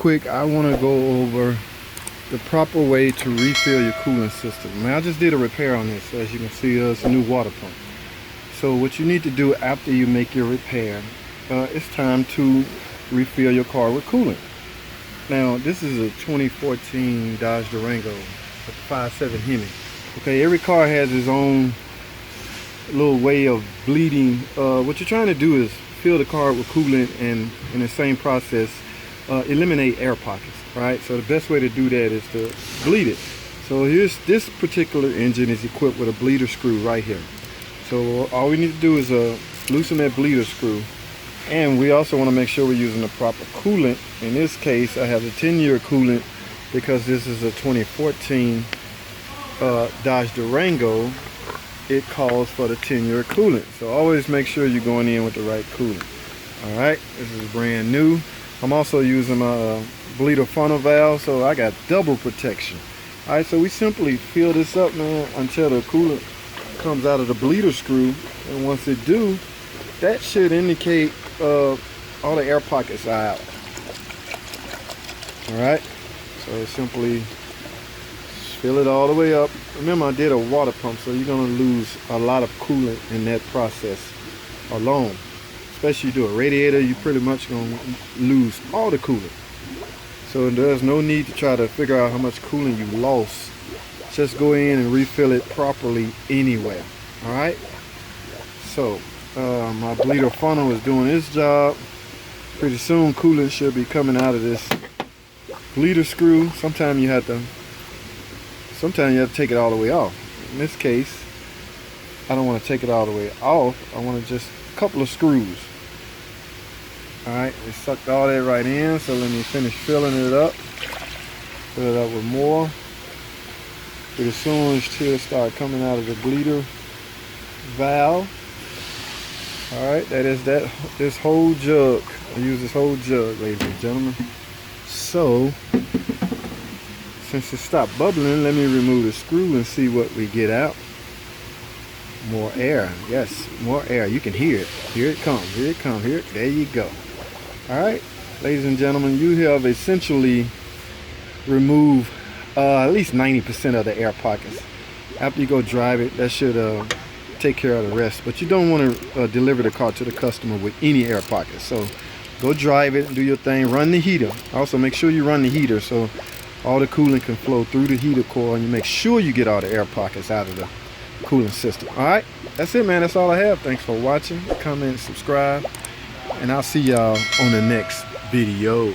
quick, I want to go over the proper way to refill your coolant system. Now, I just did a repair on this. As you can see, it's a new water pump. So what you need to do after you make your repair, it's time to refill your car with coolant. Now, this is a 2014 Dodge Durango, a 5.7 Hemi. Okay, every car has its own little way of bleeding. What you're trying to do is fill the car with coolant and in the same process eliminate air pockets, right? So the best way to do that is to bleed it. So here's this particular engine is equipped with a bleeder screw right here. So all we need to do is loosen that bleeder screw, and we also want to make sure we're using the proper coolant. In this case, I have the 10-year coolant because this is a 2014 Dodge Durango. It calls for the 10-year coolant. So always make sure you're going in with the right coolant. All right, this is brand new. I'm also using my bleeder funnel valve, so I got double protection. All right, so we simply fill this up, man, until the coolant comes out of the bleeder screw, and once it do, that should indicate all the air pockets are out. All right, so simply fill it all the way up. Remember, I did a water pump, so you're gonna lose a lot of coolant in that process alone. Especially you do a radiator, you pretty much gonna lose all the coolant. So there's no need to try to figure out how much coolant you lost. Just go in and refill it properly anyway. All right. So my bleeder funnel is doing its job. Pretty soon, coolant should be coming out of this bleeder screw. Sometimes you have to take it all the way off. In this case, I don't want to take it all the way off. I want to just a couple of screws. All right, it sucked all that right in, so let me finish filling it up. Fill it up with more. Pretty soon it should start coming out of the bleeder valve. All right, that is this whole jug. I use this whole jug, ladies and gentlemen. So, since it stopped bubbling, let me remove the screw and see what we get out. More air, yes, more air. You can hear it. Here it comes, here it comes, here. There you go. All right, ladies and gentlemen, you have essentially removed at least 90% of the air pockets. After you go drive it, that should take care of the rest. But you don't want to deliver the car to the customer with any air pockets. So go drive it and do your thing. Run the heater. Also, make sure you run the heater so all the coolant can flow through the heater coil, and you make sure you get all the air pockets out of the cooling system. All right, that's it, man. That's all I have. Thanks for watching. Comment, subscribe, and I'll see y'all on the next video.